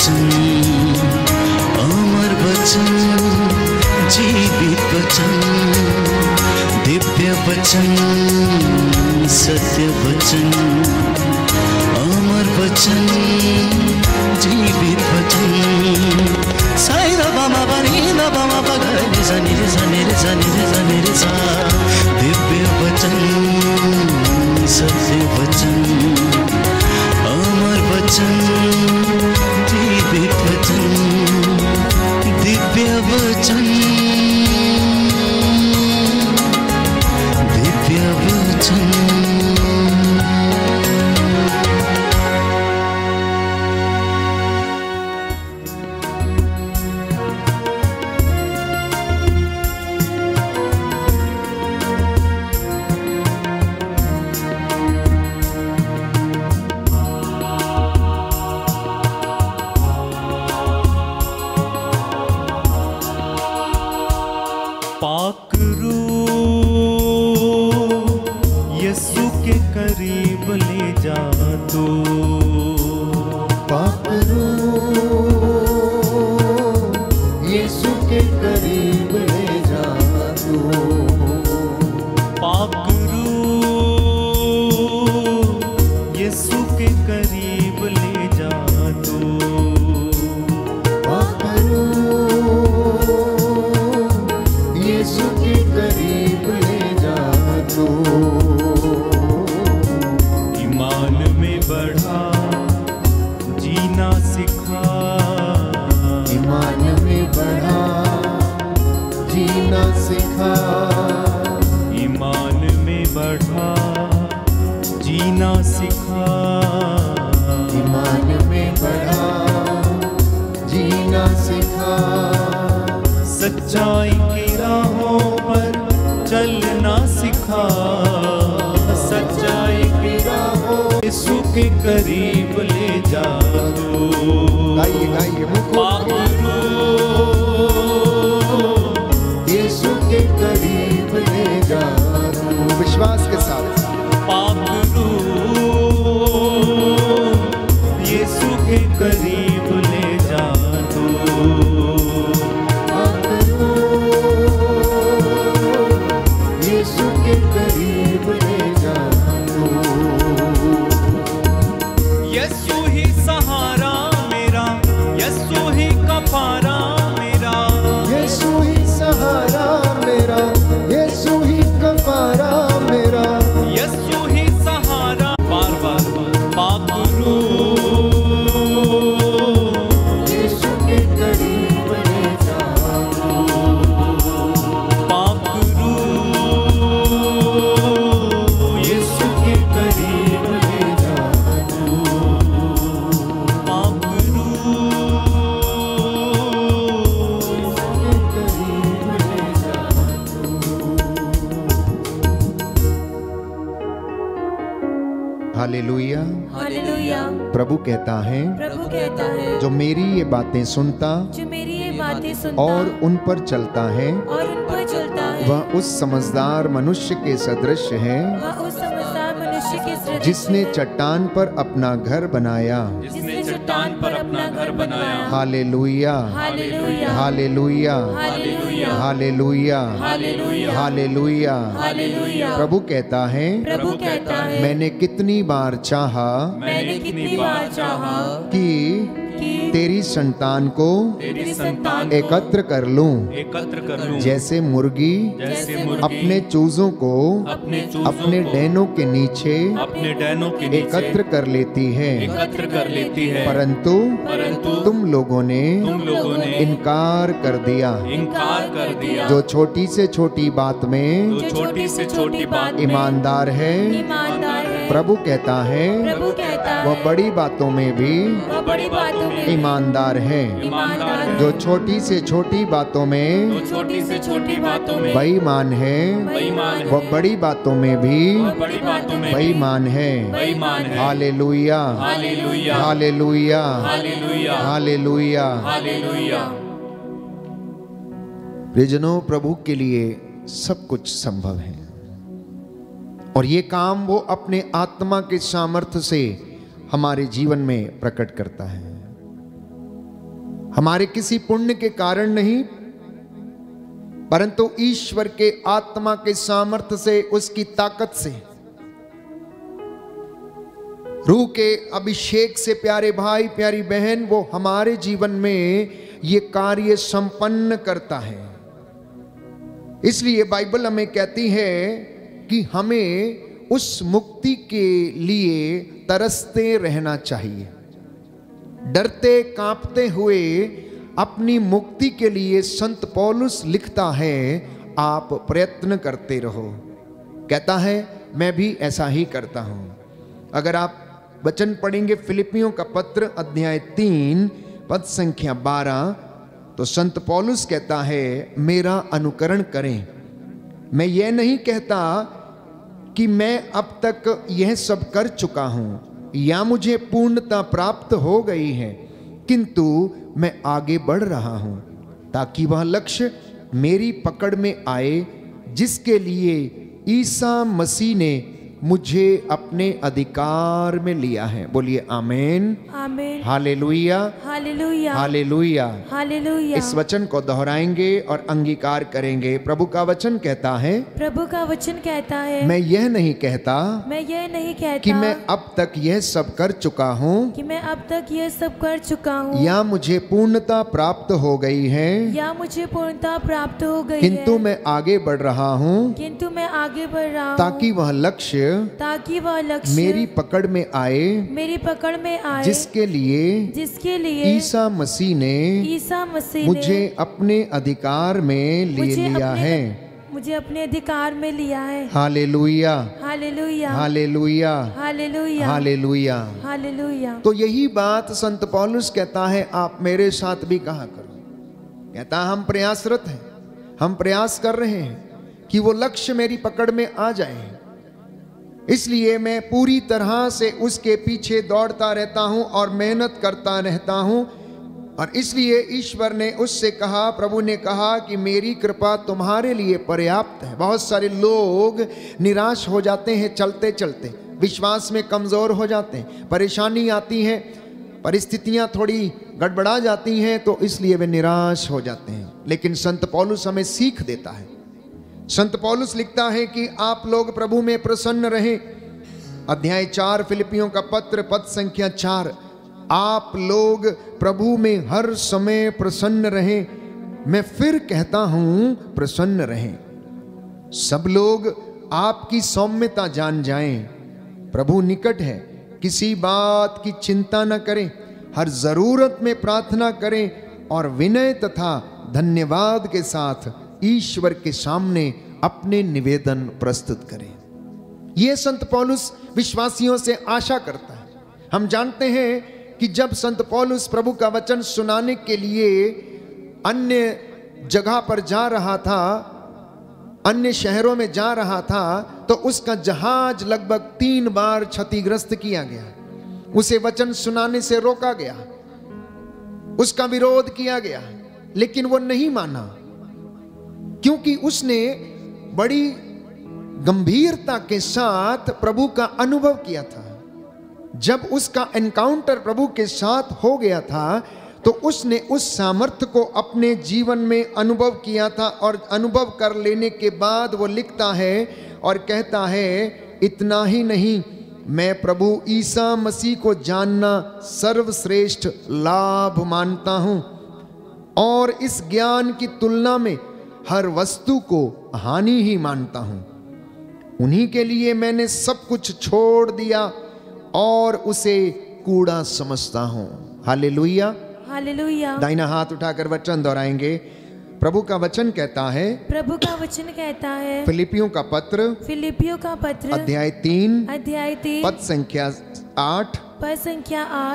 वचन, अमर वचन, जीवित वचन, दिव्य वचन, सत्य वचन, अमर वचन, जीवित वचन। साई दा बामा बनी दा बामा बगरे जनी रे जनी रे जनी रे जनी रे सा। दिव्य वचन, सत्य वचन, अमर वचन, जीवित वचन, दिव्य वचन, दिव्य वचन। सच्चाई की राहों पर चलना सिखा, सच्चाई की राहों यीशु के करीब ले जा तू। यीशु के करीब ले जा तू, विश्वास के साथ पागलू यीशु के करीब ले जा तू। यीशु ही सहारा मेरा, यीशु ही कफारा मेरा, यीशु ही सहारा मेरा, यीशु ही कफारा मेरा, यीशु ही सहारा। बार बार पागलू यीशु के करीब ले जा तू, पागलू यीशु के करीब ले जा तू, पागलू यीशु के करीब ले जा तू। Hallelujah, hallelujah. प्रभु कहता है, प्रभु कहता है, जो मेरी ये बातें सुनता जो मेरी ये बातें सुनता और उन पर चलता है, और उन पर चलता है, वह उस समझदार मनुष्य के सदृश है वह उस समझदार मनुष्य के सदृश जिसने चट्टान पर अपना घर बनाया। जिसने चट्टान पर अपना घर बनाया। Hallelujah, hallelujah, hallelujah, hallelujah, hallelujah, hallelujah, hallelujah. Hallelujah. प्रभु कहता है, प्रभु कहता है, मैंने कितनी बार चाहा मैंने कितनी बार चाहा कि कि तेरी संतान को तेरी संतान एकत्र कर लूं, एकत्र कर लूं, जैसे मुर्गी जैसे मुर्गी अपने चूजों को अपने चूजों अपने को डैनों के नीचे अपने डैनों के नीचे एकत्र कर लेती है, एकत्र कर लेती है। परंतु तुम लोगों ने इनकार कर दिया। इनकार कर दिया। जो छोटी से छोटी बात में जो छोटी से छोटी बात में ईमानदार है, ईमानदार है, प्रभु कहता है प्रभु कहता है, वह बड़ी बातों में भी वह बड़ी बातों में ईमानदार है। ईमानदार है, जो छोटी से छोटी बातों में जो छोटी से छोटी बातों में बेईमान है, बेईमान है, वह बड़ी बातों में भी बड़ी बातों में बेईमान है। बेईमान है। Hallelujah, hallelujah, hallelujah, hallelujah, hallelujah. Hallelujah. प्रियजनों, प्रभु के लिए सब कुछ संभव है और ये काम वो अपने आत्मा के सामर्थ्य से हमारे जीवन में प्रकट करता है। हमारे किसी पुण्य के कारण नहीं, परंतु ईश्वर के आत्मा के सामर्थ्य से, उसकी ताकत से, रूह के अभिषेक से प्यारे भाई प्यारी बहन वो हमारे जीवन में ये कार्य संपन्न करता है। इसलिए बाइबल हमें कहती है कि हमें उस मुक्ति के लिए तरसते रहना चाहिए, डरते कांपते हुए अपनी मुक्ति के लिए। संत पौलुस लिखता है आप प्रयत्न करते रहो। कहता है मैं भी ऐसा ही करता हूं। अगर आप वचन पढ़ेंगे फिलिपियों का पत्र अध्याय 3 पद संख्या 12, तो संत पौलुस कहता है मेरा अनुकरण करें। मैं यह नहीं कहता कि मैं अब तक यह सब कर चुका हूं या मुझे पूर्णता प्राप्त हो गई है, किंतु मैं आगे बढ़ रहा हूं ताकि वह लक्ष्य मेरी पकड़ में आए जिसके लिए ईसा मसीह ने मुझे अपने अधिकार में लिया है। बोलिए आमेन, आमेन, हालेलुया, हालेलुया, हालेलुया, हालेलुया। इस वचन को दोहराएंगे और अंगीकार करेंगे। प्रभु का वचन कहता है, प्रभु का वचन कहता है, मैं यह नहीं कहता मैं यह नहीं कहता कि मैं अब तक यह सब कर चुका हूँ कि मैं अब तक यह सब कर चुका हूँ या मुझे पूर्णता प्राप्त हो गई है, या मुझे पूर्णता प्राप्त हो गई किंतु है, मैं आगे बढ़ रहा हूँ किंतु मैं आगे बढ़ रहा हूँ ताकि वह लक्ष्य मेरी पकड़ में आए, मेरी पकड़ में आए, जिसके लिए ईसा मसीह ने मुझे अपने अधिकार में ले लिया है। मुझे अपने अधिकार में लिया है। Hallelujah, hallelujah, hallelujah, hallelujah, hallelujah, hallelujah. तो यही बात संत पौलुस कहता है आप मेरे साथ भी कहा करो। कहता हम प्रयासरत हैं, हम प्रयास कर रहे हैं कि वो लक्ष्य मेरी पकड़ में आ जाए। इसलिए मैं पूरी तरह से उसके पीछे दौड़ता रहता हूं और मेहनत करता रहता हूं। और इसलिए ईश्वर ने उससे कहा, प्रभु ने कहा कि मेरी कृपा तुम्हारे लिए पर्याप्त है। बहुत सारे लोग निराश हो जाते हैं चलते चलते, विश्वास में कमज़ोर हो जाते हैं, परेशानी आती है, परिस्थितियां थोड़ी गड़बड़ा जाती हैं, तो इसलिए वे निराश हो जाते हैं। लेकिन संत पौलुस हमें सीख देता है। संत पौलुस लिखता है कि आप लोग प्रभु में प्रसन्न रहें। अध्याय 4 फिलिपियों का पत्र पद संख्या 4, आप लोग प्रभु में हर समय प्रसन्न रहें। मैं फिर कहता हूं प्रसन्न रहें। सब लोग आपकी सौम्यता जान जाएं। प्रभु निकट है, किसी बात की चिंता न करें, हर जरूरत में प्रार्थना करें और विनय तथा धन्यवाद के साथ ईश्वर के सामने अपने निवेदन प्रस्तुत करें। यह संत पौलुस विश्वासियों से आशा करता है। हम जानते हैं कि जब संत पौलुस प्रभु का वचन सुनाने के लिए अन्य जगह पर जा रहा था, अन्य शहरों में जा रहा था, तो उसका जहाज लगभग 3 बार क्षतिग्रस्त किया गया। उसे वचन सुनाने से रोका गया, उसका विरोध किया गया, लेकिन वो नहीं माना, क्योंकि उसने बड़ी गंभीरता के साथ प्रभु का अनुभव किया था। जब उसका एनकाउंटर प्रभु के साथ हो गया था, तो उसने उस सामर्थ्य को अपने जीवन में अनुभव किया था। और अनुभव कर लेने के बाद वो लिखता है और कहता है, इतना ही नहीं, मैं प्रभु ईसा मसीह को जानना सर्वश्रेष्ठ लाभ मानता हूं और इस ज्ञान की तुलना में हर वस्तु को हानि ही मानता हूं। उन्हीं के लिए मैंने सब कुछ छोड़ दिया और उसे कूड़ा समझता हूं। Hallelujah, hallelujah. दाहिना हाथ उठाकर वचन दोहराएंगे। प्रभु का वचन कहता है, प्रभु का वचन कहता है, फिलिपियों का पत्र अध्याय 3 पद संख्या 8,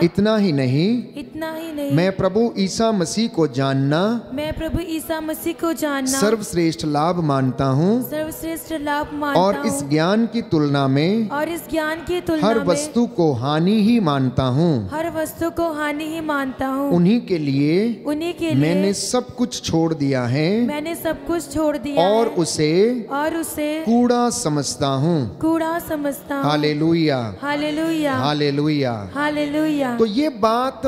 इतना ही नहीं, मैं प्रभु ईसा मसीह को जानना सर्वश्रेष्ठ लाभ मानता हूँ और इस ज्ञान की तुलना में हर वस्तु को हानि ही मानता हूँ। उन्हीं के लिए मैंने सब कुछ छोड़ दिया है और उसे कूड़ा समझता हूँ। Hallelujah, hallelujah, hallelujah, hallelujah. तो ये बात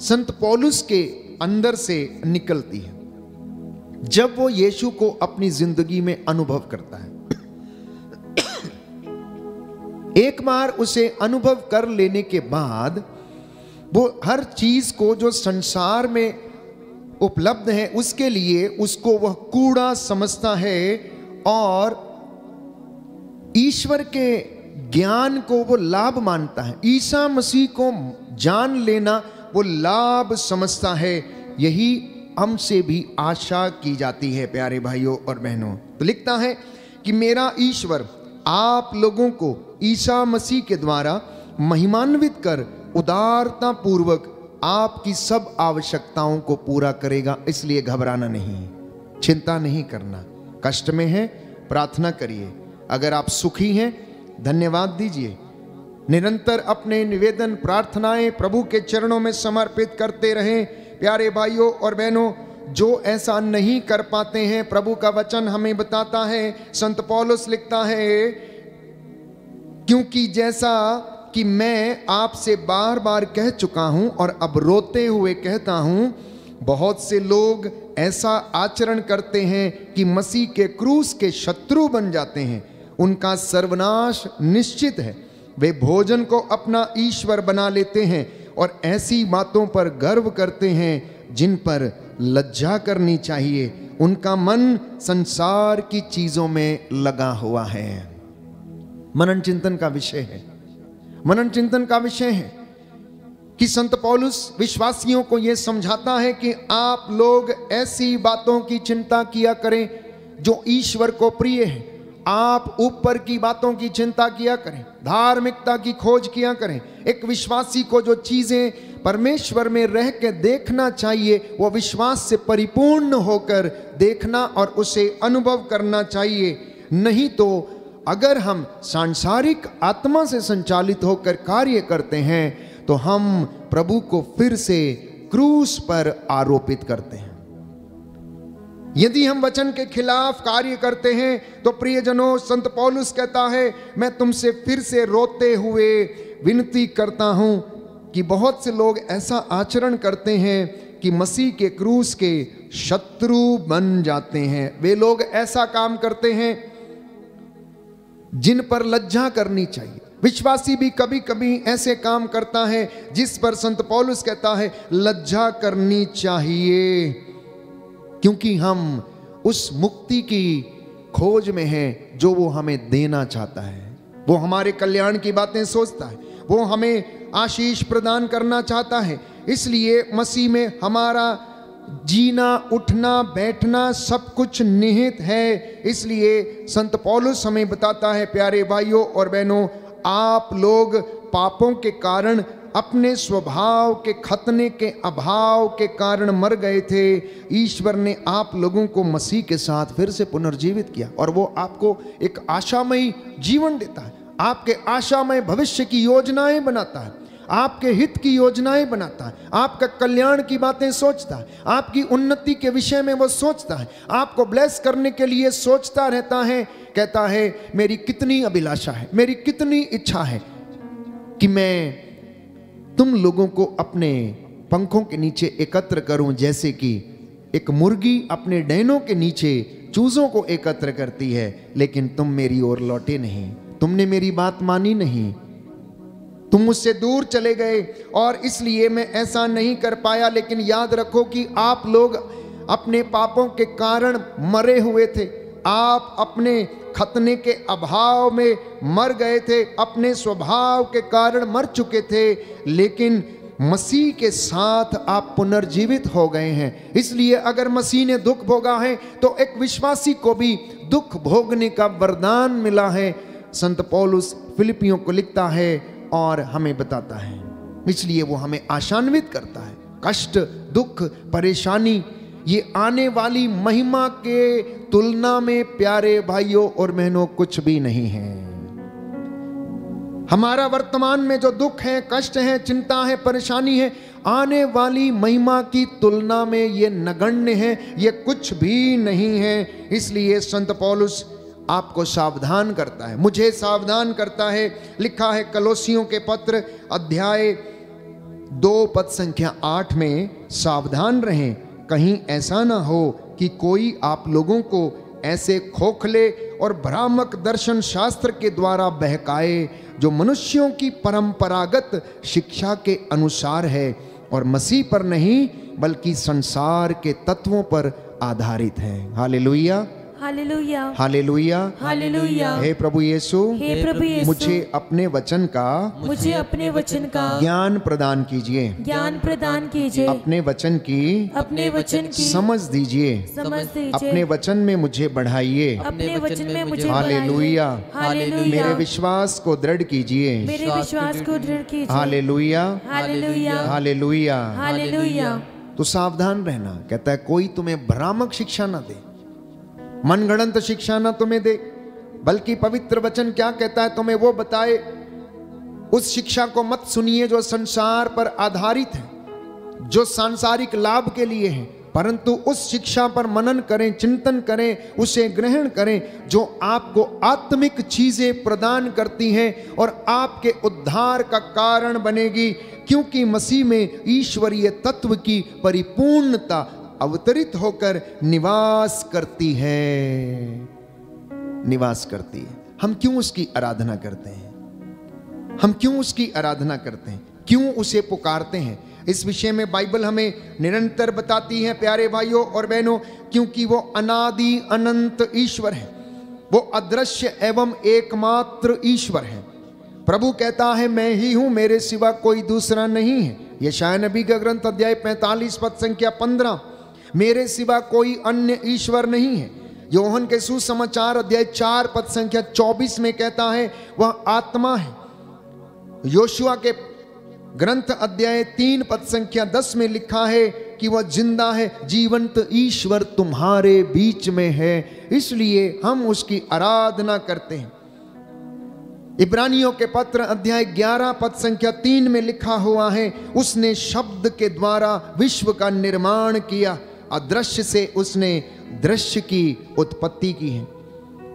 संत पौलुस के अंदर से निकलती है जब वो यीशु को अपनी जिंदगी में अनुभव करता है। एक बार उसे अनुभव कर लेने के बाद वो हर चीज को जो संसार में उपलब्ध है उसके लिए उसको वह कूड़ा समझता है और ईश्वर के ज्ञान को वो लाभ मानता है। ईसा मसीह को जान लेना वो लाभ समझता है। यही हमसे भी आशा की जाती है प्यारे भाइयों और बहनों। तो लिखता है कि मेरा ईश्वर आप लोगों को ईसा मसीह के द्वारा महिमान्वित कर उदारता पूर्वक आपकी सब आवश्यकताओं को पूरा करेगा। इसलिए घबराना नहीं, चिंता नहीं करना। कष्ट में है प्रार्थना करिए, अगर आप सुखी हैं धन्यवाद दीजिए। निरंतर अपने निवेदन प्रार्थनाएं प्रभु के चरणों में समर्पित करते रहें। प्यारे भाइयों और बहनों, जो ऐसा नहीं कर पाते हैं, प्रभु का वचन हमें बताता है, संत पौलुस लिखता है, क्योंकि जैसा कि मैं आपसे बार बार कह चुका हूं और अब रोते हुए कहता हूं, बहुत से लोग ऐसा आचरण करते हैं कि मसीह के क्रूस के शत्रु बन जाते हैं। उनका सर्वनाश निश्चित है। वे भोजन को अपना ईश्वर बना लेते हैं और ऐसी बातों पर गर्व करते हैं जिन पर लज्जा करनी चाहिए। उनका मन संसार की चीजों में लगा हुआ है। मनन चिंतन का विषय है, मनन चिंतन का विषय है कि संत पौलुस विश्वासियों को यह समझाता है कि आप लोग ऐसी बातों की चिंता किया करें जो ईश्वर को प्रिय है। आप ऊपर की बातों की चिंता किया करें, धार्मिकता की खोज किया करें। एक विश्वासी को जो चीजें परमेश्वर में रह के देखना चाहिए वो विश्वास से परिपूर्ण होकर देखना और उसे अनुभव करना चाहिए। नहीं तो अगर हम सांसारिक आत्मा से संचालित होकर कार्य करते हैं तो हम प्रभु को फिर से क्रूस पर आरोपित करते हैं। यदि हम वचन के खिलाफ कार्य करते हैं तो प्रियजनों, संत पौलुस कहता है, मैं तुमसे फिर से रोते हुए विनती करता हूं कि बहुत से लोग ऐसा आचरण करते हैं कि मसीह के क्रूस के शत्रु बन जाते हैं। वे लोग ऐसा काम करते हैं जिन पर लज्जा करनी चाहिए। विश्वासी भी कभी कभी ऐसे काम करता है जिस पर संत पौलुस कहता है लज्जा करनी चाहिए, क्योंकि हम उस मुक्ति की खोज में हैं जो वो हमें देना चाहता है। वो हमारे कल्याण की बातें सोचता है, वो हमें आशीष प्रदान करना चाहता है। इसलिए मसीह में हमारा जीना, उठना, बैठना सब कुछ निहित है। इसलिए संत पौलुस हमें बताता है, प्यारे भाइयों और बहनों, आप लोग पापों के कारण, अपने स्वभाव के खतने के अभाव के कारण मर गए थे। ईश्वर ने आप लोगों को मसीह के साथ फिर से पुनर्जीवित किया और वो आपको एक आशामयी जीवन देता है, आपके आशामय भविष्य की योजनाएं बनाता है, आपके हित की योजनाएं बनाता है, आपका कल्याण की बातें सोचता है, आपकी उन्नति के विषय में वो सोचता है, आपको ब्लेस करने के लिए सोचता रहता है। कहता है, मेरी कितनी अभिलाषा है, मेरी कितनी इच्छा है कि मैं तुम लोगों को अपने पंखों के नीचे एकत्र करूं, जैसे कि एक मुर्गी अपने डैनों के नीचे चूजों को एकत्र करती है, लेकिन तुम मेरी ओर लौटे नहीं, तुमने मेरी बात मानी नहीं, तुम मुझसे दूर चले गए और इसलिए मैं ऐसा नहीं कर पाया। लेकिन याद रखो कि आप लोग अपने पापों के कारण मरे हुए थे, आप अपने खतने के अभाव में मर गए थे, अपने स्वभाव के कारण मर चुके थे, लेकिन मसीह के साथ आप पुनर्जीवित हो गए हैं। इसलिए अगर मसीह ने दुख भोगा है तो एक विश्वासी को भी दुख भोगने का वरदान मिला है। संत पौलुस फिलिपियों को लिखता है और हमें बताता है, इसलिए वो हमें आशान्वित करता है। कष्ट, दुख, परेशानी ये आने वाली महिमा के तुलना में प्यारे भाइयों और बहनों कुछ भी नहीं है। हमारा वर्तमान में जो दुख है, कष्ट है, चिंता है, परेशानी है, आने वाली महिमा की तुलना में ये नगण्य है, ये कुछ भी नहीं है। इसलिए संत पौलुस आपको सावधान करता है, मुझे सावधान करता है। लिखा है कलोसियों के पत्र अध्याय 2 पद संख्या 8 में, सावधान रहें, कहीं ऐसा ना हो कि कोई आप लोगों को ऐसे खोखले और भ्रामक दर्शन शास्त्र के द्वारा बहकाए, जो मनुष्यों की परंपरागत शिक्षा के अनुसार है और मसीह पर नहीं बल्कि संसार के तत्वों पर आधारित है। Hallelujah, hallelujah, hallelujah, hallelujah. हे प्रभु यीशु, हे प्रभु यीशु, मुझे अपने वचन का ज्ञान प्रदान कीजिए, ज्ञान प्रदान कीजिए, अपने वचन की समझ दीजिए, अपने वचन में मुझे बढ़ाइए, अपने वचन में मुझे हालेलुया, हालेलुया। मेरे विश्वास को दृढ़ कीजिए, मेरे विश्वास को दृढ़ कीजिए। Hallelujah, hallelujah, hallelujah. हालेलुया। तो सावधान रहना, कहता है कोई तुम्हें भ्रामक शिक्षा ना दे, मनगढ़ंत शिक्षा ना तुम्हें दे, बल्कि पवित्र वचन क्या कहता है तुम्हें वो बताए। उस शिक्षा को मत सुनिए जो संसार पर आधारित है, जो सांसारिक लाभ के लिए है, परंतु उस शिक्षा पर मनन करें, चिंतन करें, उसे ग्रहण करें जो आपको आत्मिक चीजें प्रदान करती हैं और आपके उद्धार का कारण बनेगी, क्योंकि मसीह में ईश्वरीय तत्व की परिपूर्णता अवतरित होकर निवास करती है, निवास करती है। हम क्यों उसकी आराधना करते हैं? हम क्यों उसकी आराधना करते हैं? क्यों उसे पुकारते हैं? इस विषय में बाइबल हमें निरंतर बताती है प्यारे भाइयों और बहनों, क्योंकि वो अनादि अनंत ईश्वर है, वो अदृश्य एवं एकमात्र ईश्वर है। प्रभु कहता है मैं ही हूं, मेरे सिवा कोई दूसरा नहीं है। यशायाह नबी का ग्रंथ अध्याय 45 पद संख्या 15, मेरे सिवा कोई अन्य ईश्वर नहीं है। योहन के सुसमाचार अध्याय 4 पद संख्या 24 में कहता है वह आत्मा है। योशुआ के ग्रंथ अध्याय 3 पद संख्या 10 में लिखा है कि वह जिंदा है, जीवंत ईश्वर तुम्हारे बीच में है, इसलिए हम उसकी आराधना करते हैं। इब्रानियों के पत्र अध्याय 11 पद संख्या 3 में लिखा हुआ है उसने शब्द के द्वारा विश्व का निर्माण किया, अदृश्य से उसने दृश्य की उत्पत्ति की है।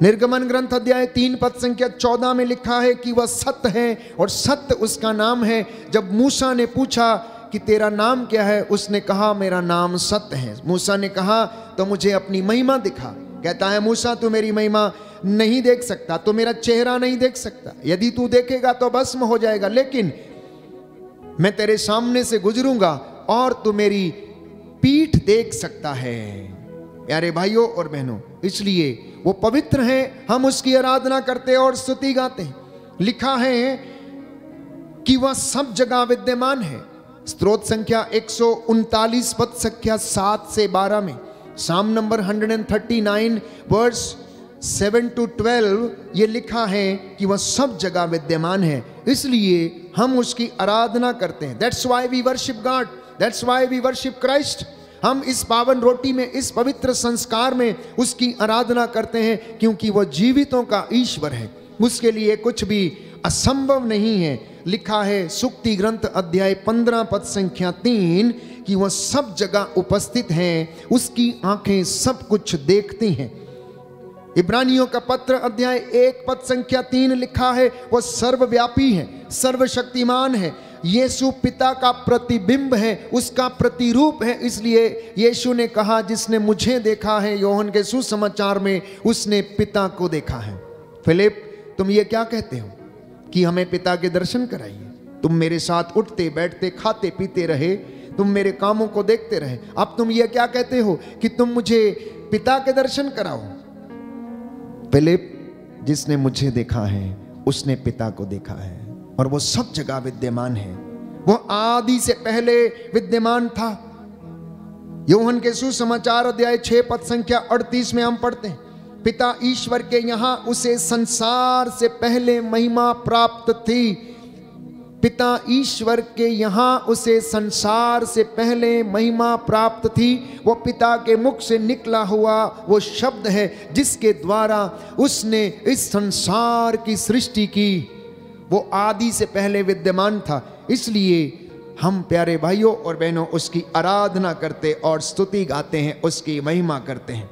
निर्गमन ग्रंथ अध्याय 3 पद संख्या 14 में लिखा है कि वह सत्य है और सत्य उसका नाम है। जब मूसा ने पूछा कि तेरा नाम क्या है, उसने कहा मेरा नाम सत्य है। मूसा ने कहा तो मुझे अपनी महिमा दिखा। कहता है मूसा तू मेरी महिमा नहीं देख सकता, तो मेरा चेहरा नहीं देख सकता, यदि तू देखेगा तो भस्म हो जाएगा, लेकिन मैं तेरे सामने से गुजरूंगा और तू मेरी पीठ देख सकता है। प्यारे भाइयों और बहनों, इसलिए वो पवित्र हैं, हम उसकी आराधना करते और स्तुति गाते हैं। लिखा है कि वह सब जगह विद्यमान है। स्तोत्र संख्या 139 पद संख्या 7 से 12 में, साम नंबर 139 वर्स 7 to 12 ये लिखा है कि वह सब जगह विद्यमान है, इसलिए हम उसकी आराधना करते हैं। That's why we worship God, that's why we worship Christ। हम इस पावन रोटी में, इस पवित्र संस्कार में उसकी आराधना करते हैं, क्योंकि वह जीवितों का ईश्वर है, उसके लिए कुछ भी असंभव नहीं है। लिखा है सुक्ति ग्रंथ अध्याय 15 पद संख्या 3 कि वह सब जगह उपस्थित हैं, उसकी आंखें सब कुछ देखती हैं। इब्रानियों का पत्र अध्याय 1 पद संख्या 3 लिखा है वह सर्वव्यापी है, सर्वशक्तिमान है, यीशु पिता का प्रतिबिंब है, उसका प्रतिरूप है। इसलिए यीशु ने कहा जिसने मुझे देखा है, योहन के सुसमाचार में, उसने पिता को देखा है। फिलिप तुम ये क्या कहते हो कि हमें पिता के दर्शन कराइए? तुम मेरे साथ उठते बैठते खाते पीते रहे, तुम मेरे कामों को देखते रहे, अब तुम ये क्या कहते हो कि तुम मुझे पिता के दर्शन कराओ? फिलिप जिसने मुझे देखा है उसने पिता को देखा है, और वो सब जगह विद्यमान है, वो आदि से पहले विद्यमान था। यूहन्ना के सुसमाचार अध्याय 6 पद संख्या 38 में हम पढ़ते हैं पिता ईश्वर के यहाँ उसे संसार से पहले महिमा प्राप्त थी। पिता ईश्वर के यहाँ उसे संसार से पहले महिमा प्राप्त थी। वो पिता के मुख से निकला हुआ वो शब्द है जिसके द्वारा उसने इस संसार की सृष्टि की। वो आदि से पहले विद्यमान था, इसलिए हम प्यारे भाइयों और बहनों उसकी आराधना करते और स्तुति गाते हैं, उसकी महिमा करते हैं।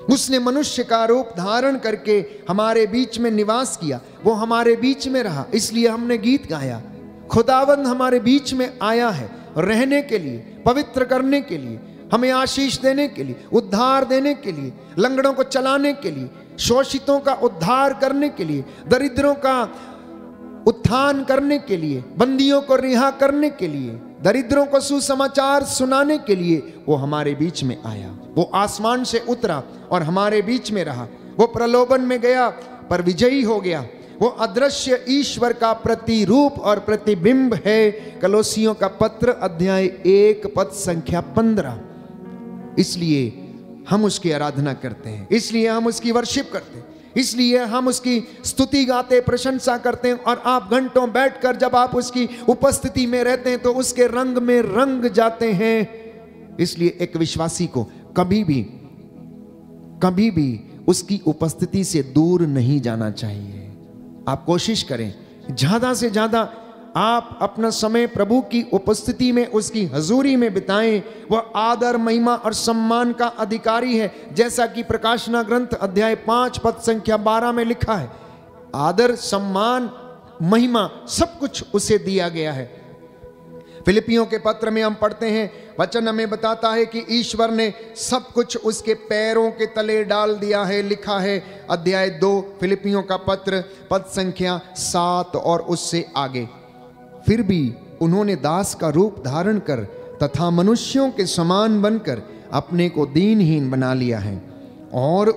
उसने मनुष्य का रूप धारण करके हमारे बीच में निवास किया, वो हमारे बीच में रहा, इसलिए हमने गीत गाया। खुदावंद हमारे बीच में आया है, रहने के लिए, पवित्र करने के लिए, हमें आशीष देने के लिए, उद्धार देने के लिए, लंगड़ों को चलाने के लिए, शोषितों का उद्धार करने के लिए, दरिद्रों का उत्थान करने के लिए, बंदियों को रिहा करने के लिए, दरिद्रों को सुसमाचार सुनाने के लिए वो हमारे बीच में आया। वो आसमान से उतरा और हमारे बीच में रहा। वो प्रलोभन में गया पर विजयी हो गया। वो अदृश्य ईश्वर का प्रतिरूप और प्रतिबिंब है। कलोसियों का पत्र अध्याय 1 पद संख्या 15। इसलिए हम उसकी आराधना करते हैं, इसलिए हम उसकी वर्शिप करते हैं, इसलिए हम उसकी स्तुति गाते, प्रशंसा करते हैं। और आप घंटों बैठकर जब आप उसकी उपस्थिति में रहते हैं तो उसके रंग में रंग जाते हैं। इसलिए एक विश्वासी को कभी भी उसकी उपस्थिति से दूर नहीं जाना चाहिए। आप कोशिश करें ज्यादा से ज्यादा आप अपना समय प्रभु की उपस्थिति में, उसकी हजूरी में बिताएं। वह आदर, महिमा और सम्मान का अधिकारी है, जैसा कि प्रकाशना ग्रंथ अध्याय 5 पद संख्या 12 में लिखा है। आदर, सम्मान, महिमा सब कुछ उसे दिया गया है। फिलिपियों के पत्र में हम पढ़ते हैं, वचन हमें बताता है कि ईश्वर ने सब कुछ उसके पैरों के तले डाल दिया है। लिखा है अध्याय 2 फिलिपियों का पत्र पद संख्या 7 और उससे आगे, फिर भी उन्होंने दास का रूप धारण कर तथा मनुष्यों के समान बनकर अपने को दीनहीन बना लिया है। और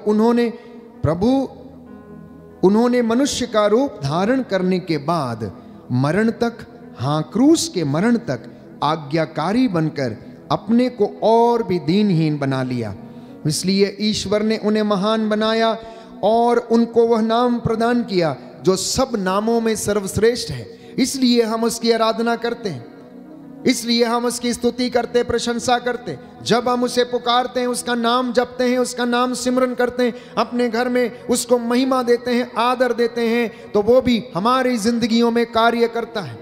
उन्होंने मनुष्य का रूप धारण करने के बाद मरण तक, हाँ क्रूस के मरण तक आज्ञाकारी बनकर अपने को और भी दीनहीन बना लिया। इसलिए ईश्वर ने उन्हें महान बनाया और उनको वह नाम प्रदान किया जो सब नामों में सर्वश्रेष्ठ है। इसलिए हम उसकी आराधना करते हैं, इसलिए हम उसकी स्तुति करते, प्रशंसा करते। जब हम उसे पुकारते हैं, उसका नाम जपते हैं, उसका नाम सिमरन करते हैं, अपने घर में उसको महिमा देते हैं, आदर देते हैं, तो वो भी हमारी जिंदगियों में कार्य करता है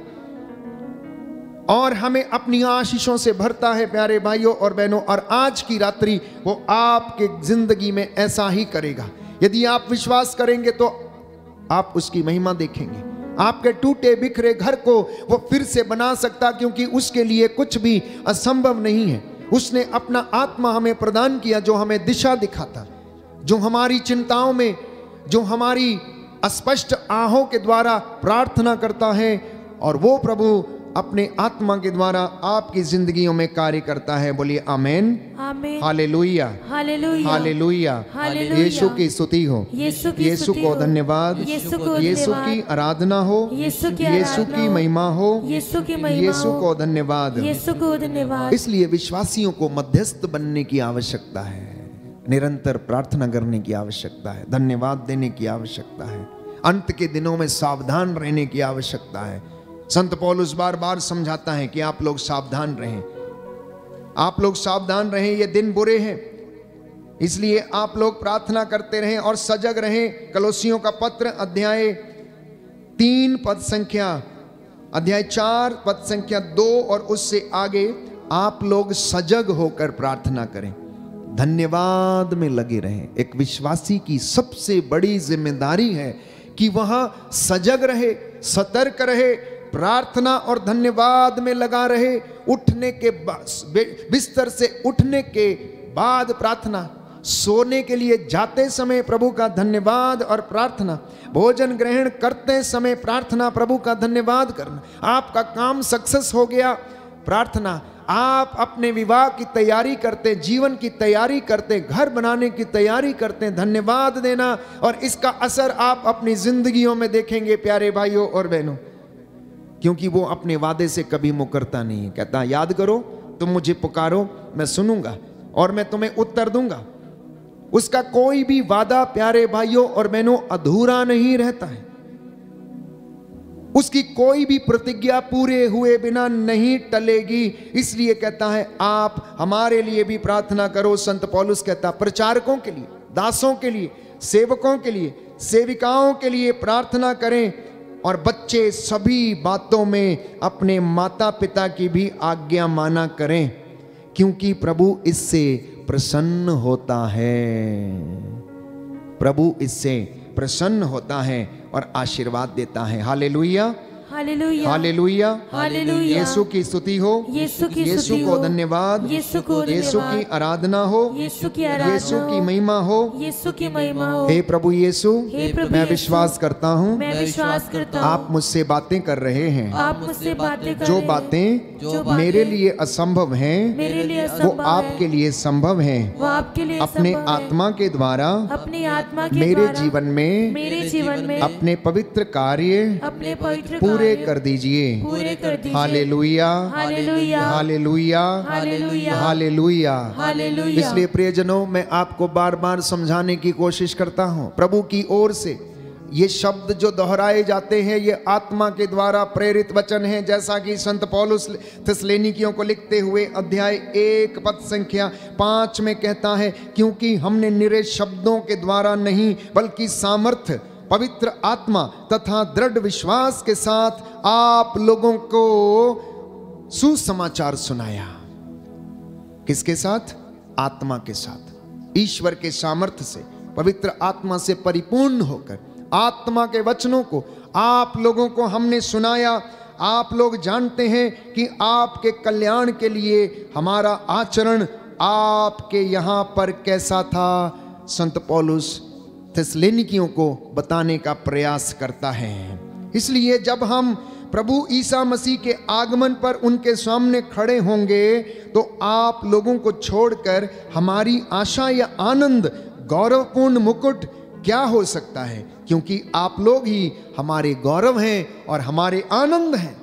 और हमें अपनी आशीषों से भरता है। प्यारे भाइयों और बहनों, और आज की रात्रि वो आपके जिंदगी में ऐसा ही करेगा। यदि आप विश्वास करेंगे तो आप उसकी महिमा देखेंगे। आपके टूटे बिखरे घर को वो फिर से बना सकता, क्योंकि उसके लिए कुछ भी असंभव नहीं है। उसने अपना आत्मा हमें प्रदान किया जो हमें दिशा दिखाता, जो हमारी चिंताओं में, जो हमारी अस्पष्ट आहों के द्वारा प्रार्थना करता है, और वो प्रभु अपने आत्मा के द्वारा आपकी जिंदगियों में कार्य करता है। बोलिए आमेन, आमेन, हालेलुया, हालेलुया, हालेलुया। हालेलुया। यीशु की स्तुति हो, यीशु को धन्यवाद, यीशु की आराधना हो, यीशु की महिमा हो, यीशु की महिमा यीशु हो, को धन्यवाद, यीशु को धन्यवाद। इसलिए विश्वासियों को मध्यस्थ बनने की आवश्यकता है, निरंतर प्रार्थना करने की आवश्यकता है, धन्यवाद देने की आवश्यकता है, अंत के दिनों में सावधान रहने की आवश्यकता है। संत पौलुस बार बार समझाता है कि आप लोग सावधान रहें, आप लोग सावधान रहें, ये दिन बुरे हैं, इसलिए आप लोग प्रार्थना करते रहें और सजग रहें। कलोसियों का पत्र अध्याय 3 पद संख्या, अध्याय 4 पद संख्या 2 और उससे आगे, आप लोग सजग होकर प्रार्थना करें, धन्यवाद में लगे रहें। एक विश्वासी की सबसे बड़ी जिम्मेदारी है कि वह सजग रहे, सतर्क रहे, प्रार्थना और धन्यवाद में लगा रहे। उठने के बिस्तर से उठने के बाद प्रार्थना, सोने के लिए जाते समय प्रभु का धन्यवाद और प्रार्थना, भोजन ग्रहण करते समय प्रार्थना, प्रभु का धन्यवाद करना। आपका काम सक्सेस हो गया, प्रार्थना। आप अपने विवाह की तैयारी करते, जीवन की तैयारी करते, घर बनाने की तैयारी करते, धन्यवाद देना, और इसका असर आप अपनी जिंदगियों में देखेंगे प्यारे भाइयों और बहनों, क्योंकि वो अपने वादे से कभी मुकरता नहीं है। कहता याद करो, तुम मुझे पुकारो, मैं सुनूंगा और मैं तुम्हें उत्तर दूंगा। उसका कोई भी वादा प्यारे भाइयों और बहनों अधूरा नहीं रहता है, उसकी कोई भी प्रतिज्ञा पूरे हुए बिना नहीं टलेगी। इसलिए कहता है आप हमारे लिए भी प्रार्थना करो। संत पौलुस कहता प्रचारकों के लिए, दासों के लिए, सेवकों के लिए, सेविकाओं के लिए प्रार्थना करें, और बच्चे सभी बातों में अपने माता पिता की भी आज्ञा माना करें, क्योंकि प्रभु इससे प्रसन्न होता है। प्रभु इससे प्रसन्न होता है और आशीर्वाद देता है। Hallelujah, hallelujah hallelujah. हालेलुया। यीशु की स्तुति हो, यीशु की यीशु स्तुति को हो, धन्यवाद, यीशु को यीशु धन्यवाद, की आराधना हो, यीशु की आराधना यीशु की हो, महिमा हो। यीशु की महिमा हो। हे प्रभु यीशु, हे प्रभु मैं यीशु, विश्वास करता हूँ मैं विश्वास करता आप हूँ मुझसे बातें कर रहे हैं। आप मुझसे बातें कर जो रहे हैं। बातें जो बातें मेरे लिए असंभव हैं, मेरे लिए वो असंभव आपके है, लिए संभव हैं। वो आपके लिए अपने संभव है। आत्मा के द्वारा अपनी आत्मा के मेरे द्वारा जीवन में मेरे जीवन में अपने पवित्र कार्य अपने पवित्र पूरे कार्य कर दीजिए। पूरे कर दीजिए। Hallelujah, hallelujah hallelujah, hallelujah hallelujah. Hallelujah. इसलिए प्रियजनों, मैं आपको बार बार समझाने की कोशिश करता हूँ, प्रभु की ओर से ये शब्द जो दोहराए जाते हैं, ये आत्मा के द्वारा प्रेरित वचन है। जैसा कि संत पौलुस थिस्सलुनीकियों को लिखते हुए अध्याय 1 पद संख्या 5 में कहता है, क्योंकि हमने निरे शब्दों के द्वारा नहीं बल्कि सामर्थ्य, पवित्र आत्मा तथा दृढ़ विश्वास के साथ आप लोगों को सुसमाचार सुनाया। किसके साथ? आत्मा के साथ, ईश्वर के सामर्थ्य से, पवित्र आत्मा से परिपूर्ण होकर आत्मा के वचनों को आप लोगों को हमने सुनाया। आप लोग जानते हैं कि आपके कल्याण के लिए हमारा आचरण आपके यहाँ पर कैसा था। संत पौलुस थिस्सलुनीकियों को बताने का प्रयास करता है। इसलिए जब हम प्रभु ईसा मसीह के आगमन पर उनके सामने खड़े होंगे तो आप लोगों को छोड़कर हमारी आशा या आनंद, गौरवपूर्ण मुकुट क्या हो सकता है, क्योंकि आप लोग ही हमारे गौरव हैं और हमारे आनंद हैं।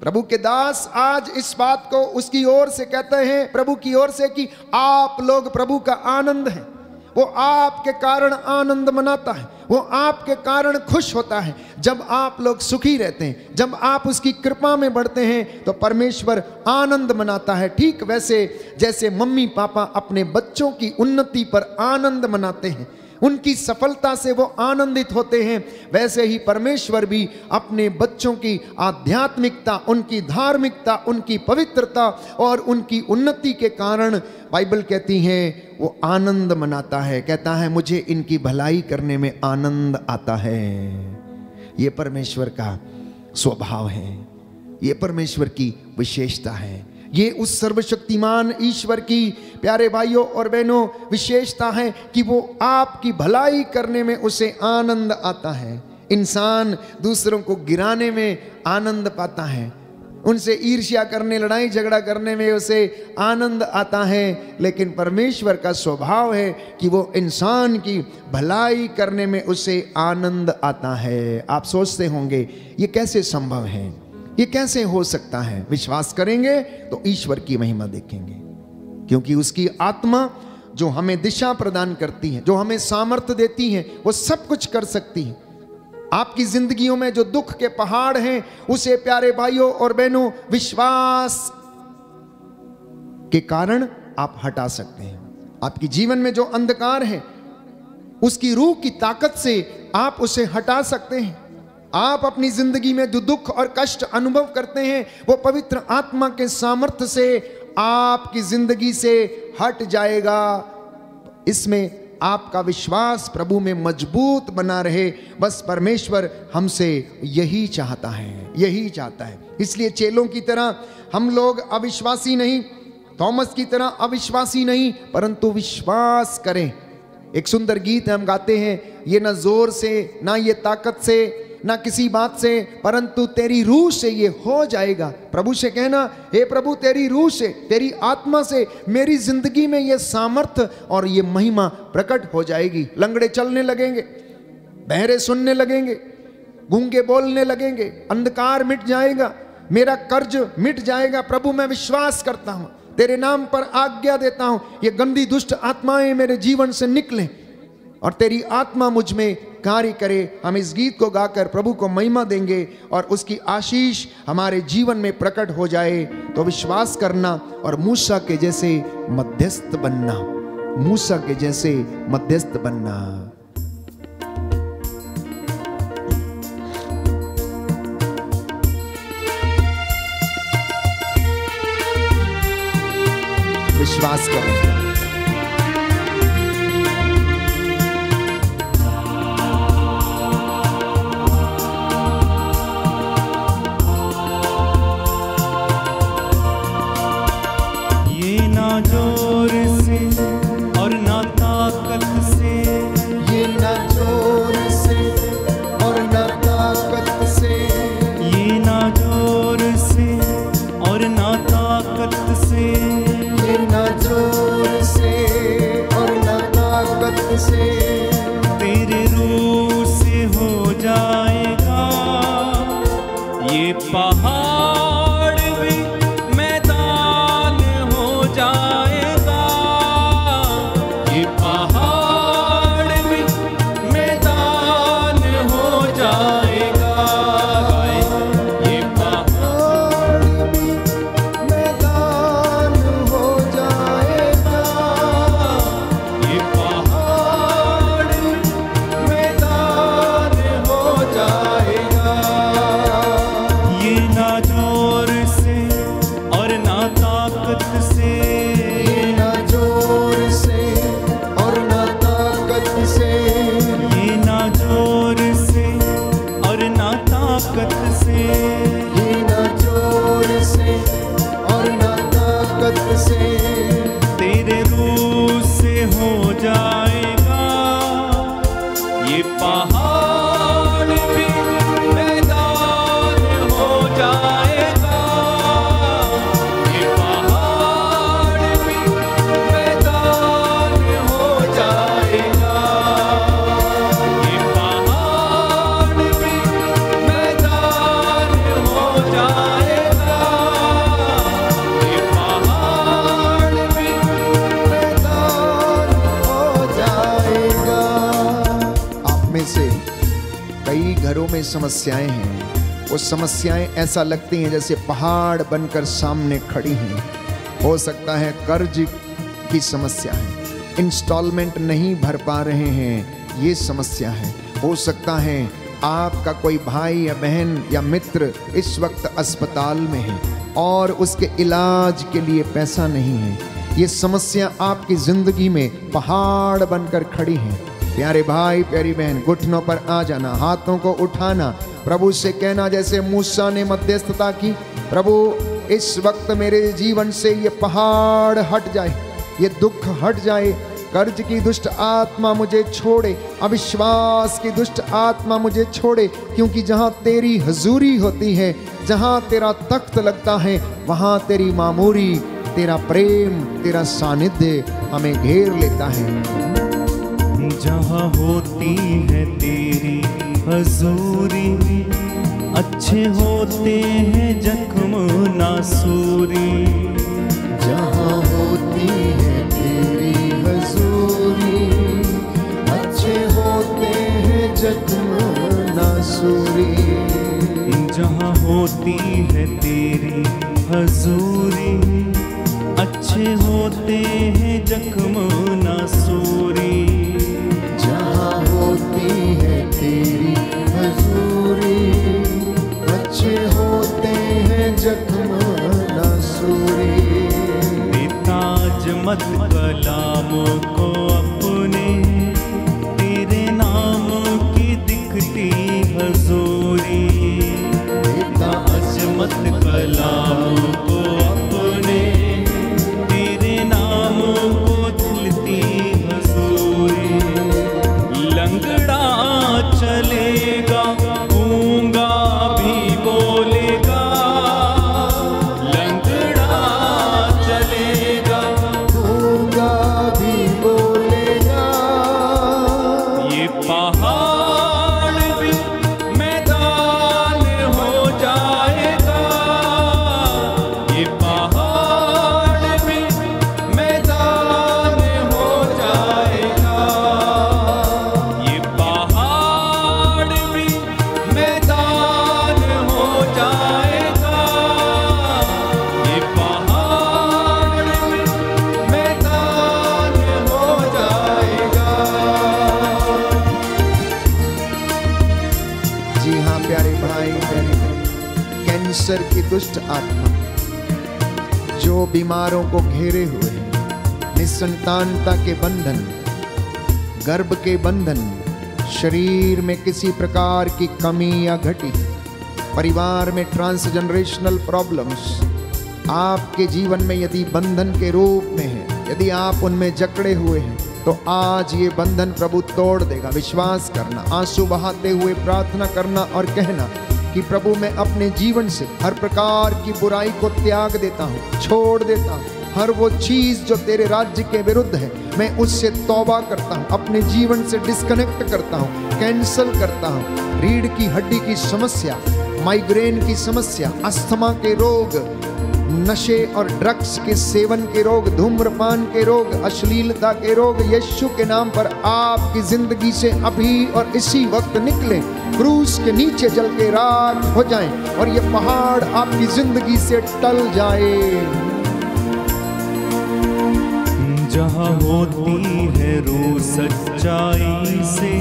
प्रभु के दास आज इस बात को उसकी ओर से कहते हैं, प्रभु की ओर से, कि आप लोग प्रभु का आनंद हैं। वो आपके कारण आनंद मनाता है, वो आपके कारण खुश होता है। जब आप लोग सुखी रहते हैं, जब आप उसकी कृपा में बढ़ते हैं, तो परमेश्वर आनंद मनाता है। ठीक वैसे जैसे मम्मी पापा अपने बच्चों की उन्नति पर आनंद मनाते हैं, उनकी सफलता से वो आनंदित होते हैं, वैसे ही परमेश्वर भी अपने बच्चों की आध्यात्मिकता, उनकी धार्मिकता, उनकी पवित्रता और उनकी उन्नति के कारण, बाइबल कहती है, वो आनंद मनाता है। कहता है, मुझे इनकी भलाई करने में आनंद आता है। ये परमेश्वर का स्वभाव है, ये परमेश्वर की विशेषता है, ये उस सर्वशक्तिमान ईश्वर की, प्यारे भाइयों और बहनों, विशेषता है कि वो आपकी भलाई करने में उसे आनंद आता है। इंसान दूसरों को गिराने में आनंद पाता है, उनसे ईर्ष्या करने, लड़ाई झगड़ा करने में उसे आनंद आता है, लेकिन परमेश्वर का स्वभाव है कि वो इंसान की भलाई करने में उसे आनंद आता है। आप सोचते होंगे ये कैसे संभव है, ये कैसे हो सकता है? विश्वास करेंगे तो ईश्वर की महिमा देखेंगे, क्योंकि उसकी आत्मा जो हमें दिशा प्रदान करती है, जो हमें सामर्थ्य देती है, वो सब कुछ कर सकती है। आपकी जिंदगियों में जो दुख के पहाड़ हैं, उसे प्यारे भाइयों और बहनों विश्वास के कारण आप हटा सकते हैं। आपकी जीवन में जो अंधकार है, उसकी रूह की ताकत से आप उसे हटा सकते हैं। आप अपनी जिंदगी में जो दुख और कष्ट अनुभव करते हैं, वो पवित्र आत्मा के सामर्थ्य से आपकी जिंदगी से हट जाएगा। इसमें आपका विश्वास प्रभु में मजबूत बना रहे, बस परमेश्वर हमसे यही चाहता है, यही चाहता है। इसलिए चेलों की तरह हम लोग अविश्वासी नहीं, थॉमस की तरह अविश्वासी नहीं, परंतु विश्वास करें। एक सुंदर गीत हम गाते हैं, ये ना जोर से, ना ये ताकत से, ना किसी बात से, परंतु तेरी रूह से ये हो जाएगा। प्रभु से कहना, हे प्रभु, तेरी रूह से, तेरी आत्मा से मेरी जिंदगी में ये सामर्थ्य और ये महिमा प्रकट हो जाएगी। लंगड़े चलने लगेंगे, बहरे सुनने लगेंगे, गूंगे बोलने लगेंगे, अंधकार मिट जाएगा, मेरा कर्ज मिट जाएगा। प्रभु, मैं विश्वास करता हूं, तेरे नाम पर आज्ञा देता हूं, ये गंदी दुष्ट आत्माएं मेरे जीवन से निकलें और तेरी आत्मा मुझ में कार्य करे। हम इस गीत को गाकर प्रभु को महिमा देंगे और उसकी आशीष हमारे जीवन में प्रकट हो जाए। तो विश्वास करना और मूसा के जैसे मध्यस्थ बनना, मूसा के जैसे मध्यस्थ बनना। विश्वास करें। ताकत से, ये ना जोर से और ना ताकत से, तेरे रूह से हो जाएगा। ये पहाड़ भी मैदान हो जाएगा, ये पहाड़ भी मैदान हो जाएगा, ये पहाड़ भी मैदान हो जाएगा, ये पहाड़ भी मैदान हो जाएगा। आप में से कई घरों में समस्याएं हैं, वो समस्याएं ऐसा लगती हैं जैसे पहाड़ बनकर सामने खड़ी हैं। हो सकता है कर्ज की समस्या है, इंस्टॉलमेंट नहीं भर पा रहे हैं, ये समस्या है। हो सकता है आपका कोई भाई या बहन या मित्र इस वक्त अस्पताल में है और उसके इलाज के लिए पैसा नहीं है। ये समस्या आपकी जिंदगी में पहाड़ बनकर खड़ी है। प्यारे भाई प्यारी बहन, घुटनों पर आ जाना, हाथों को उठाना, प्रभु से कहना जैसे मूसा ने मध्यस्थता की, प्रभु इस वक्त मेरे जीवन से ये पहाड़ हट जाए, ये दुख हट जाए, कर्ज की दुष्ट आत्मा मुझे छोड़े, अविश्वास की दुष्ट आत्मा मुझे छोड़े, क्योंकि जहाँ तेरी हजूरी होती है, जहाँ तेरा तख्त लगता है, वहाँ तेरी मामूरी, तेरा प्रेम, तेरा सानिध्य हमें घेर लेता है। जहाँ होती है तेरी हजूरी, अच्छे होते हैं जख्म नासूरी। जहाँ होती है तेरी हजूरी, अच्छे होते हैं जख्म नासूरी। जहाँ होती है तेरी हजूरी, अच्छे होते हैं जख्म नासूरी। जहाँ होती है तेरी हजूरी, अच्छे होते हैं जख्म नासूरी। ताजमत कलाम को अपने, तेरे नाम की दिखती हजूरी। ताजमत कलाम को अपने, तेरे नाम को दिलती हजूरी। लंगड़ा चलेगा, गूंगा भी बोलेगा, लंगड़ा चलेगा, गूंगा भी बोलेगा। ये पहाड़ भी मैदान हो जाएगा, ये पहाड़ भी मैदान हो जाएगा, ये पहाड़ भी मैदान हो जाएगा, ये पहाड़ भी मैदान हो जाएगा। जी हाँ प्यारे भाई प्यारी बहन, कैंसर की दुष्ट आत्मा जो बीमारों को घेरे हुए है, निसंतानता के बंधन, गर्भ के बंधन, शरीर में किसी प्रकार की कमी या घटी, परिवार में ट्रांसजनरेशनल प्रॉब्लम्स, आपके जीवन में यदि बंधन के रूप में है, यदि आप उनमें जकड़े हुए हैं, तो आज ये बंधन प्रभु तोड़ देगा। विश्वास करना, आंसू बहाते हुए प्रार्थना करना और कहना कि प्रभु मैं अपने जीवन से हर प्रकार की बुराई को त्याग देता हूँ, छोड़ देता हूँ। हर वो चीज जो तेरे राज्य के विरुद्ध है, मैं उससे तौबा करता हूँ, अपने जीवन से डिस्कनेक्ट करता हूँ, कैंसल करता हूँ। रीढ़ की हड्डी की समस्या, माइग्रेन की समस्या, अस्थमा के रोग, नशे और ड्रग्स के सेवन के रोग, धूम्रपान के रोग, अश्लीलता के रोग, यीशु के नाम पर आपकी जिंदगी से अभी और इसी वक्त निकले, क्रूस के नीचे जल के राख हो जाएं और ये पहाड़ आपकी जिंदगी से टल जाए। जहाँ होती है रूह सच्चाई से,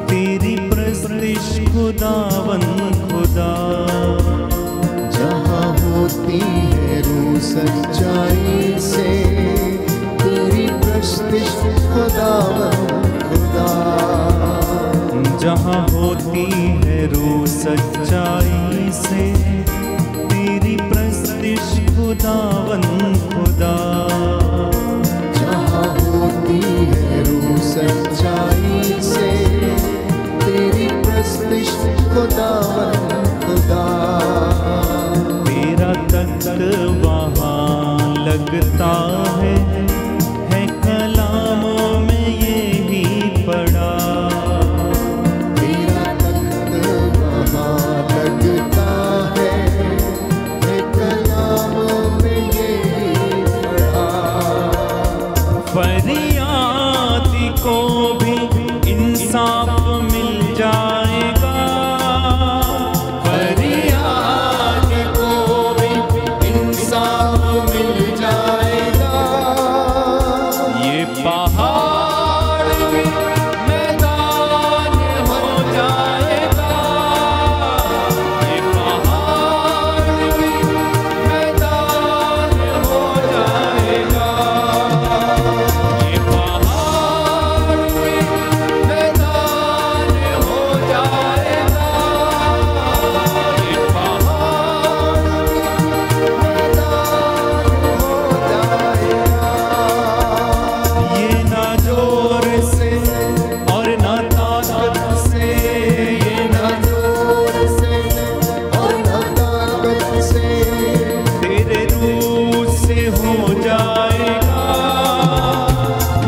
तेरी प्रस्तिश खुदावन खुदा। जहाँ होती है रूह सच्चाई से, तेरी प्रस्तिश खुदावन खुदा। जहाँ होती है रूह सच्चाई से तेरी प्रस्तिश खुदावन खुदा। जहाँ होती है रूह सच्चाई से तेरी प्रस्तिश खुदावन खुदा। तेरा तख्त वहाँ लगता है कलामों में ये ही पढ़ा। तेरा तख्त वहाँ लगता है कलामों में ये ही पढ़ा। फरियादी को भी इंसाफ मिल जाएगा। फरियादी को भी इंसाफ मिल जाएगा। ये पहाड़ भी मैदान हो जाएगा। ये पहाड़ भी मैदान हो जाएगा। ये पहाड़ भी मैदान हो जाएगा। ये पहाड़ ये ना जोर से और ना ताकत से, ये ना जोर से और न ताकत से तेरे रूह से हो जाएगा।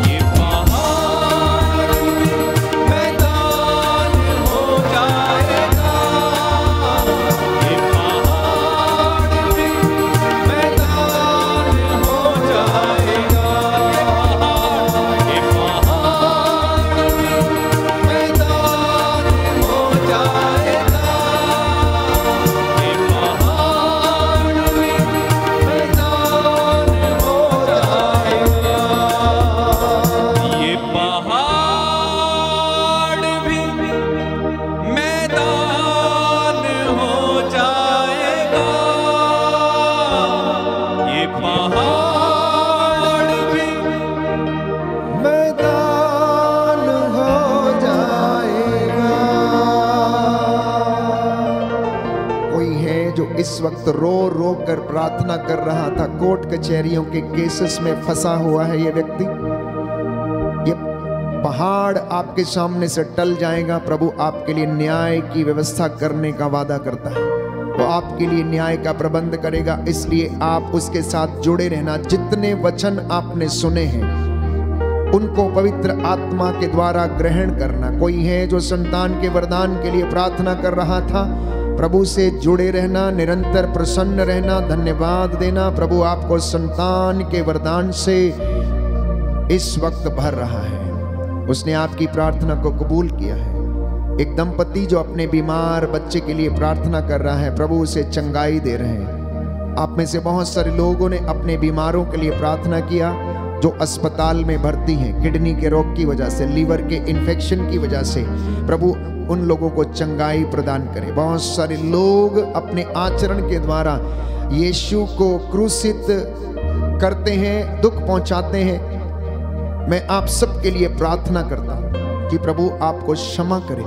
ये पहाड़ भी मैदान हो जाएगा। ये पहाड़ भी मैदान हो जाएगा। ये पहाड़ भी मैदान हो जाएगा। ये पहाड़ भी मैदान हो जाएगा। ये पहाड़ भी मैदान हो जाएगा। ये पहाड़ भी मैदान हो जाएगा। कोई है जो इस वक्त रो रो कर प्रार्थना कर रहा था, कोर्ट कचहरियों के केसेस में फंसा हुआ है ये व्यक्ति। ये पहाड़ आपके सामने से टल जाएगा। प्रभु आपके लिए न्याय की व्यवस्था करने का वादा करता है। वो आपके लिए न्याय का प्रबंध करेगा, इसलिए आप उसके साथ जुड़े रहना। जितने वचन आपने सुने हैं उनको पवित्र आत्मा के द्वारा ग्रहण करना। कोई है जो संतान के वरदान के लिए प्रार्थना कर रहा था, प्रभु से जुड़े रहना, निरंतर प्रसन्न रहना, धन्यवाद देना। प्रभु आपको संतान के वरदान से इस वक्त भर रहा है। उसने आपकी प्रार्थना को कबूल किया है। एक दंपति जो अपने बीमार बच्चे के लिए प्रार्थना कर रहा है, प्रभु उसे चंगाई दे रहे हैं। आप में से बहुत सारे लोगों ने अपने बीमारों के लिए प्रार्थना किया जो अस्पताल में भर्ती हैं, किडनी के रोग की वजह से, लीवर के इन्फेक्शन की वजह से। प्रभु उन लोगों को चंगाई प्रदान करे। बहुत सारे लोग अपने आचरण के द्वारा यीशु को क्रूसित करते हैं, दुख पहुंचाते हैं। मैं आप सबके लिए प्रार्थना करता हूं कि प्रभु आपको क्षमा करे।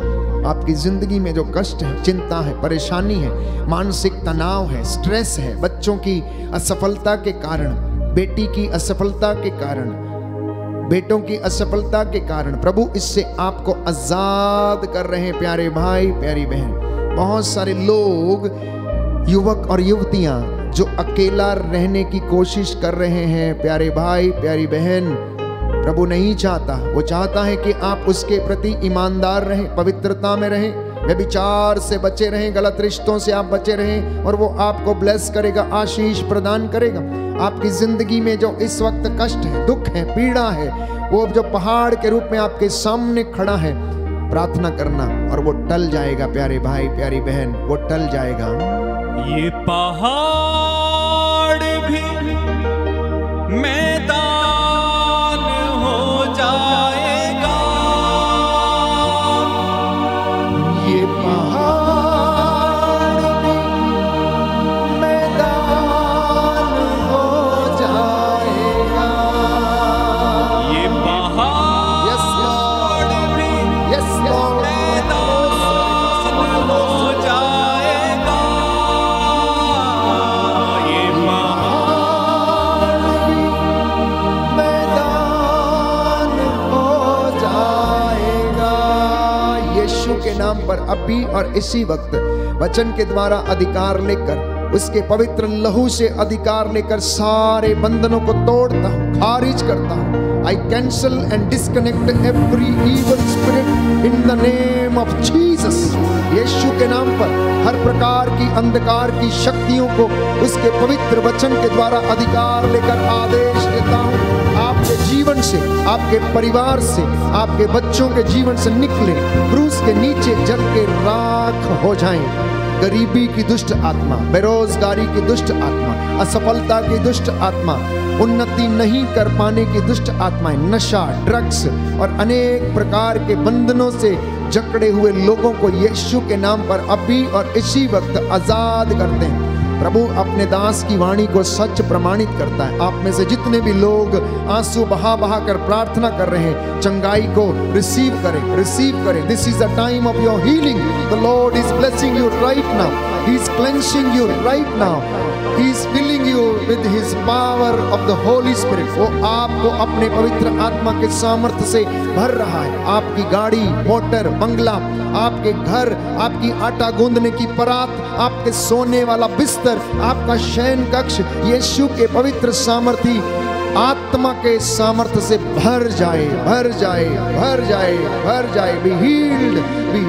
आपकी जिंदगी में जो कष्ट है, चिंता है, परेशानी है, मानसिक तनाव है, स्ट्रेस है, बच्चों की असफलता के कारण, बेटी की असफलता के कारण, बेटों की असफलता के कारण, प्रभु इससे आपको आजाद कर रहे हैं। प्यारे भाई, प्यारी बहन, बहुत सारे लोग, युवक और युवतियां जो अकेला रहने की कोशिश कर रहे हैं, प्यारे भाई, प्यारी बहन, प्रभु नहीं चाहता। वो चाहता है कि आप उसके प्रति ईमानदार रहें, पवित्रता में रहें, व्यभिचार से बचे रहें, गलत रिश्तों से आप बचे रहें, और वो आपको ब्लेस करेगा, आशीष प्रदान करेगा। आपकी जिंदगी में जो इस वक्त कष्ट है, दुख है, पीड़ा है, वो जो पहाड़ के रूप में आपके सामने खड़ा है, प्रार्थना करना और वो टल जाएगा। प्यारे भाई, प्यारी बहन, वो टल जाएगा। ये पहाड़ भी मैदान हो जाएगा। ये पहाड़ भी मैदान हो जाएगा। ये पहाड़ भी यस लॉर्ड, मैदान हो जाएगा। पर अब भी और इसी वक्त वचन के द्वारा अधिकार लेकर, उसके पवित्र लहू से अधिकार लेकर सारे बंधनों को तोड़ता हूं, खारिज करता हूं। I cancel and disconnect every evil spirit in the name of Jesus। यीशु के नाम पर हर प्रकार की अंधकार की शक्तियों को उसके पवित्र वचन के द्वारा अधिकार लेकर आदेश देता हूं, आपके जीवन से, आपके परिवार से, आपके बच्चों के जीवन से निकले, क्रूस के नीचे जल के राख हो जाएं। गरीबी की दुष्ट आत्मा, बेरोजगारी की दुष्ट आत्मा, असफलता की दुष्ट आत्मा, उन्नति नहीं कर पाने की दुष्ट आत्माएं, नशा, ड्रग्स और अनेक प्रकार के बंधनों से जकड़े हुए लोगों को यीशु के नाम पर अभी और इसी वक्त आजाद करते हैं। प्रभु अपने दास की वाणी को सच प्रमाणित करता है। आप में से जितने भी लोग आंसू बहा बहा कर प्रार्थना कर रहे हैं, चंगाई को रिसीव करें, रिसीव करें। This is the time of your healing. The Lord is blessing you right now. He is cleansing you right now. He is filling you with His power of the Holy Spirit। वो आपको अपने पवित्र आत्मा के सामर्थ्य से भर रहा है। आपकी गाड़ी, मोटर, बंगला, आपके घर, आपकी आटा गूंदने की परात, आपके सोने वाला बिस्तर, आपका शयन कक्ष यीशु के पवित्र सामर्थी आत्मा के सामर्थ्य से भर जाए, भर जाए, भर जाए, भर जाए। Be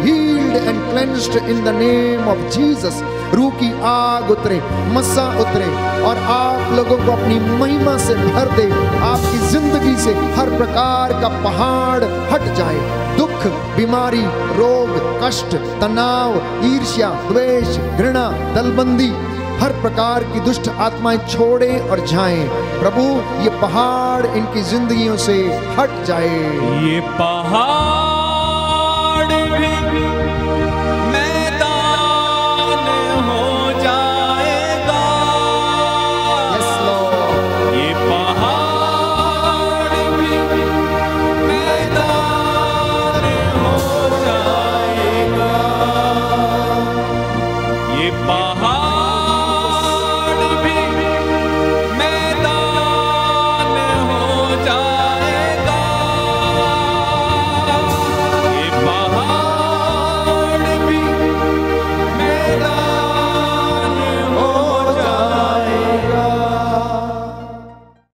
healed and cleansed in the name of Jesus। रूह की आग उतरे, मसा उतरे और आप लोगों को अपनी महिमा से भर दे। आपकी जिंदगी से हर प्रकार का पहाड़ हट जाए। दुख, बीमारी, रोग, कष्ट, तनाव, ईर्ष्या, द्वेष, घृणा, दलबंदी, हर प्रकार की दुष्ट आत्माएं छोड़ें और जाएं। प्रभु ये पहाड़ इनकी जिंदगियों से हट जाए। ये पहाड़ भी मैदान हो जाएगा। Yes, Lord। ये पहाड़ भी मैदान हो जाएगा। ये पहाड़